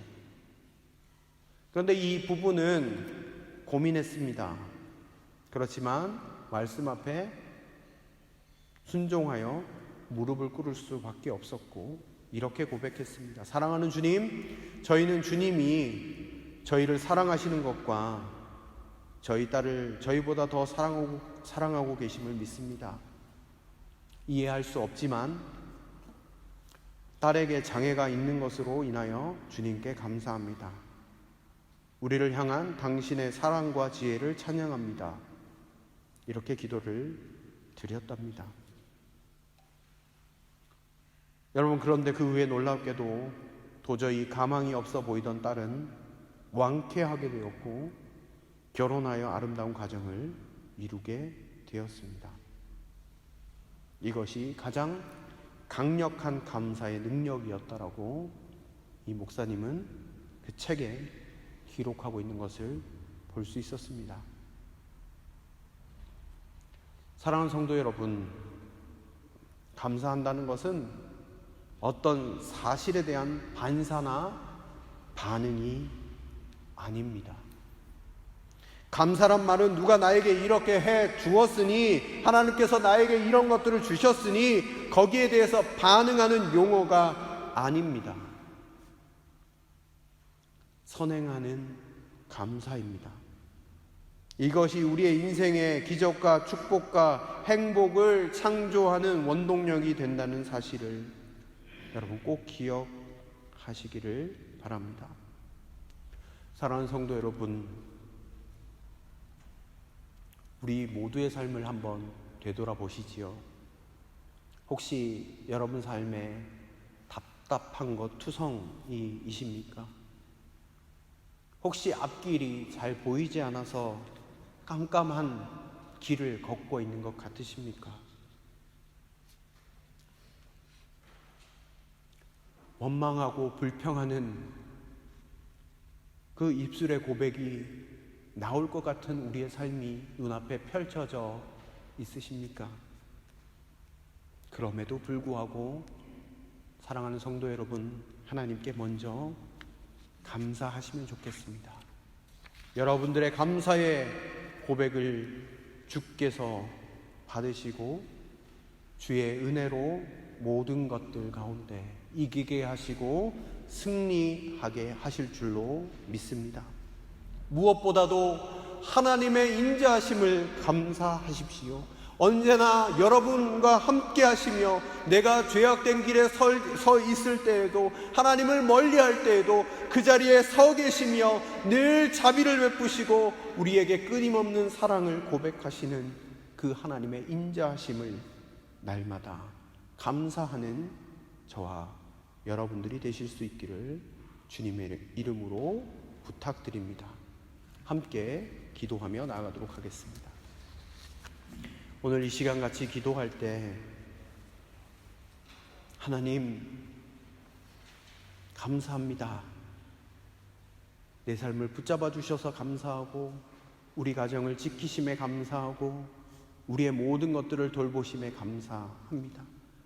그런데 이 부부는 고민했습니다. 그렇지만 말씀 앞에 순종하여 무릎을 꿇을 수밖에 없었고 이렇게 고백했습니다. 사랑하는 주님, 저희는 주님이 저희를 사랑하시는 것과 저희 딸을 저희보다 더 사랑하고 계심을 믿습니다. 이해할 수 없지만 딸에게 장애가 있는 것으로 인하여 주님께 감사합니다. 우리를 향한 당신의 사랑과 지혜를 찬양합니다. 이렇게 기도를 드렸답니다. 여러분, 그런데 그 후에 놀랍게도 도저히 가망이 없어 보이던 딸은 왕쾌하게 되었고 결혼하여 아름다운 가정을 이루게 되었습니다. 이것이 가장 강력한 감사의 능력이었다라고 이 목사님은 그 책에 기록하고 있는 것을 볼 수 있었습니다. 사랑하는 성도 여러분, 감사한다는 것은 어떤 사실에 대한 반사나 반응이 아닙니다. 감사란 말은 누가 나에게 이렇게 해 주었으니, 하나님께서 나에게 이런 것들을 주셨으니 거기에 대해서 반응하는 용어가 아닙니다. 선행하는 감사입니다. 이것이 우리의 인생의 기적과 축복과 행복을 창조하는 원동력이 된다는 사실을 여러분 꼭 기억하시기를 바랍니다. 사랑하는 성도 여러분, 우리 모두의 삶을 한번 되돌아보시지요. 혹시 여러분 삶에 답답한 것 투성이 이십니까? 혹시 앞길이 잘 보이지 않아서 깜깜한 길을 걷고 있는 것 같으십니까? 원망하고 불평하는 그 입술의 고백이 나올 것 같은 우리의 삶이 눈앞에 펼쳐져 있으십니까? 그럼에도 불구하고 사랑하는 성도 여러분, 하나님께 먼저 감사하시면 좋겠습니다. 여러분들의 감사의 고백을 주께서 받으시고 주의 은혜로 모든 것들 가운데 이기게 하시고 승리하게 하실 줄로 믿습니다. 무엇보다도 하나님의 인자하심을 감사하십시오. 언제나 여러분과 함께 하시며 내가 죄악된 길에 서 있을 때에도, 하나님을 멀리할 때에도 그 자리에 서 계시며 늘 자비를 베푸시고 우리에게 끊임없는 사랑을 고백하시는 그 하나님의 인자하심을 날마다 감사하는 저와 여러분들이 되실 수 있기를 주님의 이름으로 부탁드립니다. 함께 기도하며 나아가도록 하겠습니다. 오늘 이 시간 같이 기도할 때 하나님 감사합니다. 내 삶을 붙잡아 주셔서 감사하고 우리 가정을 지키심에 감사하고 우리의 모든 것들을 돌보심에 감사합니다.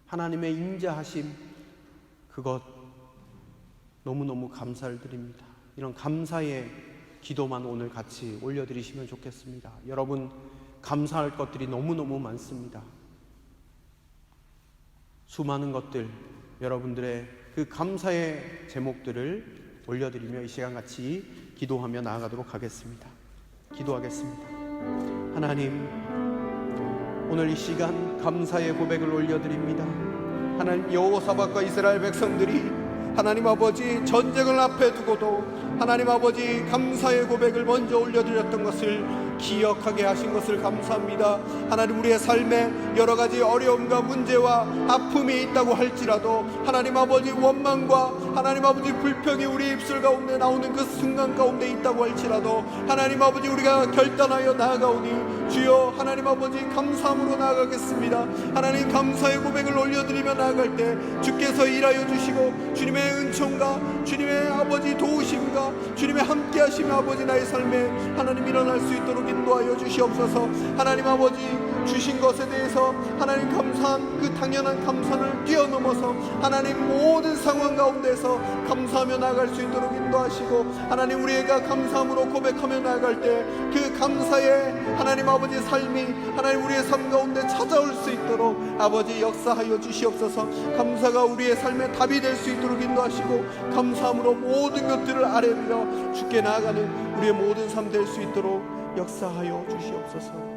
하나님의 인자하심, 그것 너무너무 감사를 드립니다. 이런 감사의 기도만 오늘 같이 올려드리시면 좋겠습니다. 여러분, 감사할 것들이 너무너무 많습니다. 수많은 것들, 여러분들의 그 감사의 제목들을 올려드리며 이 시간 같이 기도하며 나아가도록 하겠습니다. 기도하겠습니다. 하나님, 오늘 이 시간 감사의 고백을 올려드립니다. 하나님, 여호사밧과 이스라엘 백성들이 하나님 아버지 전쟁을 앞에 두고도 하나님 아버지 감사의 고백을 먼저 올려드렸던 것을 기억하게 하신 것을 감사합니다. 하나님, 우리의 삶에 여러 가지 어려움과 문제와 아픔이 있다고 할지라도 하나님 아버지 원망과 하나님 아버지 불평이 우리 입술 가운데 나오는 그 순간 가운데 있다고 할지라도 하나님 아버지 우리가 결단하여 나아가오니 주여 하나님 아버지 감사함으로 나아가겠습니다. 하나님, 감사의 고백을 올려드리며 나아갈 때 주께서 일하여 주시고 주님의 은총과 주님의 아버지 도우심과 주님의 함께하심이 아버지 나의 삶에 하나님 일어날 수 있도록 인도하여 주시옵소서. 하나님 아버지 주신 것에 대해서 하나님 감사한 그 당연한 감사를 뛰어넘어서 하나님 모든 상황 가운데서 감사하며 나아갈 수 있도록 인도하시고 하나님, 우리가 감사함으로 고백하며 나아갈 때 그 감사의 하나님 아버지 삶이 하나님 우리의 삶 가운데 찾아올 수 있도록 아버지 역사하여 주시옵소서. 감사가 우리의 삶의 답이 될 수 있도록 인도하시고 감사함으로 모든 것들을 아뢰며 주께 나아가는 우리의 모든 삶 될 수 있도록 역사하여 주시옵소서.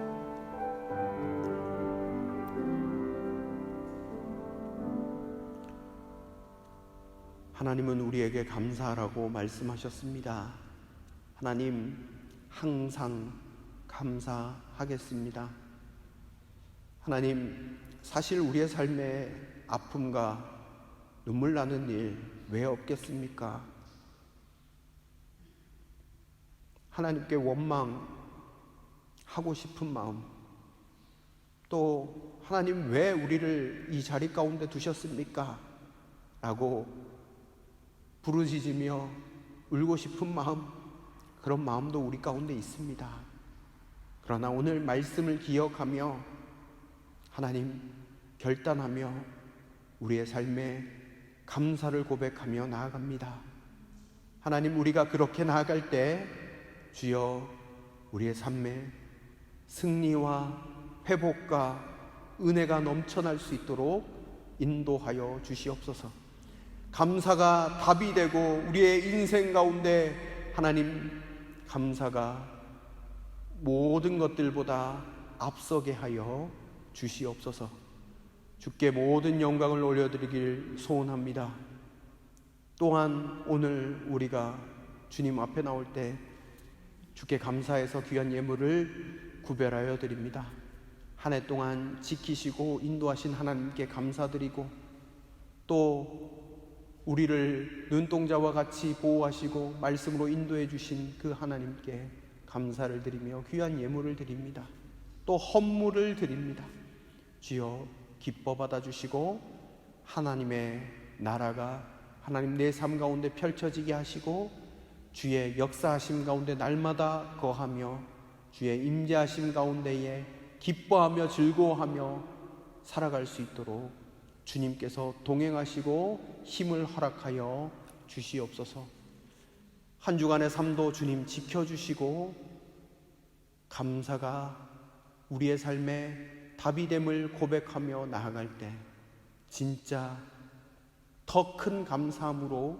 하나님은 우리에게 감사하라고 말씀하셨습니다. 하나님, 항상 감사하겠습니다. 하나님, 사실 우리의 삶에 아픔과 눈물 나는 일 왜 없겠습니까? 하나님께 원망하고 싶은 마음, 또 하나님 왜 우리를 이 자리 가운데 두셨습니까? 라고 부르짖으며 울고 싶은 마음, 그런 마음도 우리 가운데 있습니다. 그러나 오늘 말씀을 기억하며 하나님 결단하며 우리의 삶에 감사를 고백하며 나아갑니다. 하나님, 우리가 그렇게 나아갈 때 주여 우리의 삶에 승리와 회복과 은혜가 넘쳐날 수 있도록 인도하여 주시옵소서. 감사가 답이 되고 우리의 인생 가운데 하나님, 감사가 모든 것들보다 앞서게 하여 주시옵소서. 주께 모든 영광을 올려드리길 소원합니다. 또한 오늘 우리가 주님 앞에 나올 때 주께 감사해서 귀한 예물을 구별하여 드립니다. 한 해 동안 지키시고 인도하신 하나님께 감사드리고, 또 우리를 눈동자와 같이 보호하시고 말씀으로 인도해 주신 그 하나님께 감사를 드리며 귀한 예물을 드립니다. 또 헌물을 드립니다. 주여 기뻐 받아주시고 하나님의 나라가 하나님 내 삶 가운데 펼쳐지게 하시고 주의 역사하심 가운데 날마다 거하며 주의 임재하심 가운데에 기뻐하며 즐거워하며 살아갈 수 있도록 주님께서 동행하시고 힘을 허락하여 주시옵소서. 한 주간의 삶도 주님 지켜주시고 감사가 우리의 삶에 답이 됨을 고백하며 나아갈 때 진짜 더 큰 감사함으로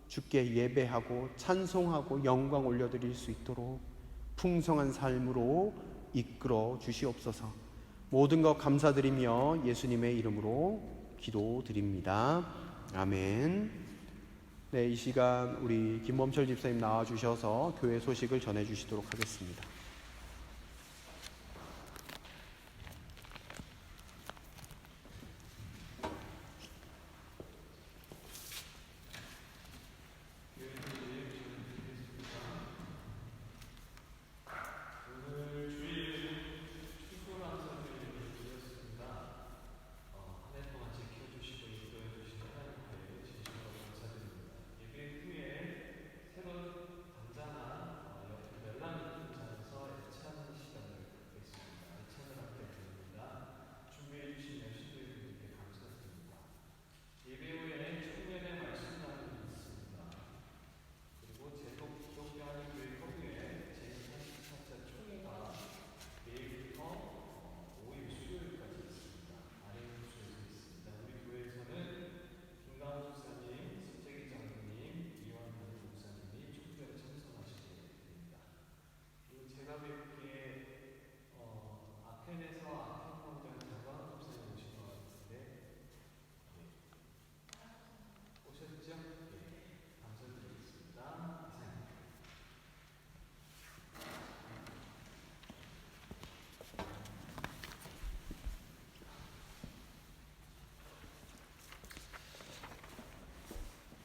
주께 예배하고 찬송하고 영광 올려드릴 수 있도록 풍성한 삶으로 이끌어 주시옵소서. 모든 것 감사드리며 예수님의 이름으로 기도드립니다. 아멘. 네, 이 시간 우리 김범철 집사님 나와주셔서 교회 소식을 전해주시도록 하겠습니다.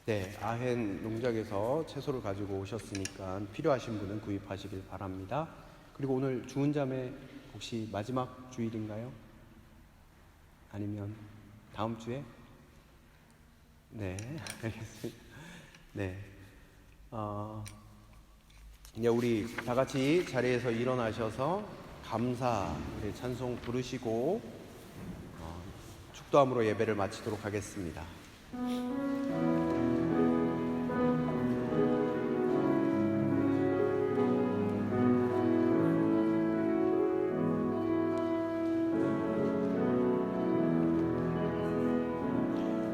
네, 아헨 농장에서 채소를 가지고 오셨으니까 필요하신 분은 구입하시길 바랍니다. 그리고 오늘 주은자매 혹시 마지막 주일인가요? 아니면 다음 주에? 네, 알겠습니다. 네, 이제 우리 다 같이 자리에서 일어나셔서 감사 찬송 부르시고 축도함으로 예배를 마치도록 하겠습니다.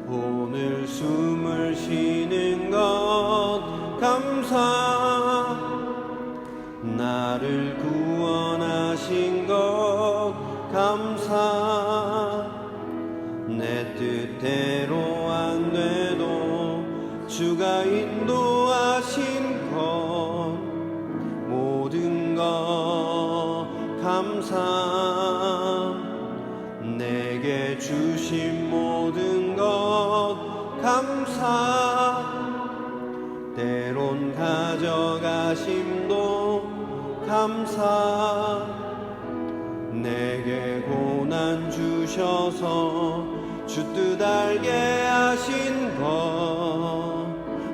오늘 숨을 쉬는 것 감사, 나를 구원하신 것 감사, 내 뜻대로 안 돼도 주가 인도하신 것 모든 것 감사, 내게 주신 모든 것 감사, 때론 가져가심도 감사, 내게 고난 주셔서 주 뜻 알게 하신 것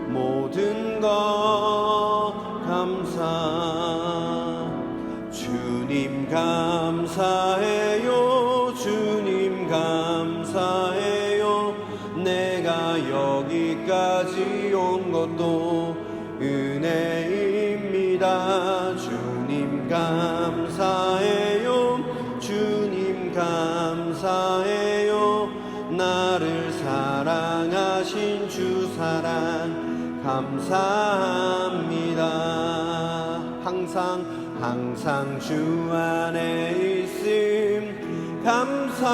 모든 것 감사, 주님 감사해요, 주님 감사해요, 내가 여기까지 온 것도 은혜입니다. 주님 감사해요, 주님 감사해요, 나를 사랑하신 주 사랑 감사합니다. 항상 주 안에 있음 감사,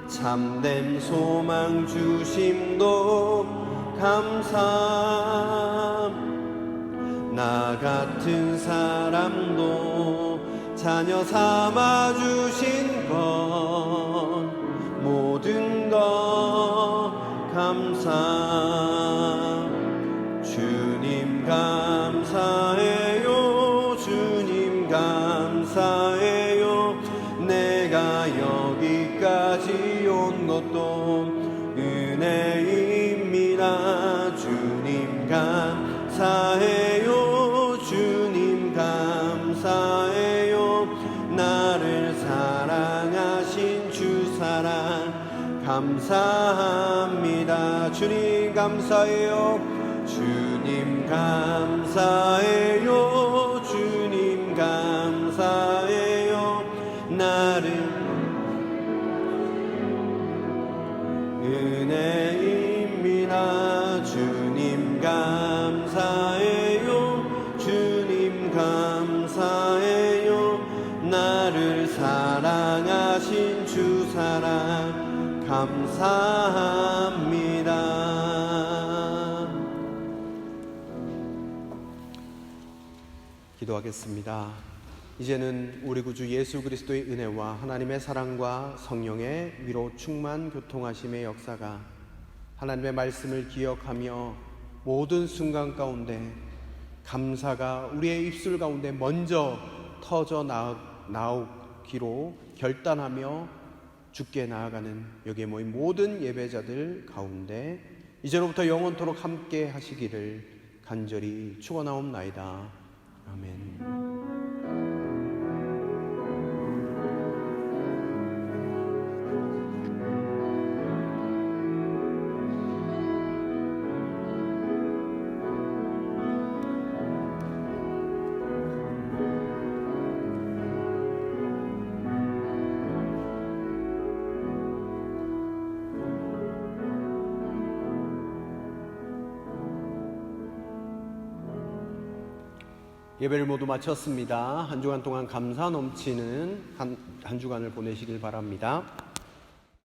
참된 소망 주심도 감사. 나 같은 사람도 자녀 삼아주신 것 모든 것 감사. 주님 감사해요. 주님 감사해요. 내가 여기까지 온 것도 은혜입니다. 주님 감사해요. 주님 감사해요. 나를 사랑하신 주 사랑 감사합니다. 주님 감사해요. 주님 감사해요. 주님 감사해요. 나를 은혜입니다. 주님 감사해요. 주님 감사해요. 나를 사랑하신 주 사랑 감사합니다. 기도하겠습니다. 이제는 우리 구주 예수 그리스도의 은혜와 하나님의 사랑과 성령의 위로 충만 교통하심의 역사가 하나님의 말씀을 기억하며 모든 순간 가운데 감사가 우리의 입술 가운데 먼저 터져 나오기로 결단하며 주께 나아가는 여기에 모인 모든 예배자들 가운데 이제로부터 영원토록 함께 하시기를 간절히 축원하옵나이다. 아멘. 예배를 모두 마쳤습니다. 한 주간 동안 감사 넘치는 한 주간을 보내시길 바랍니다.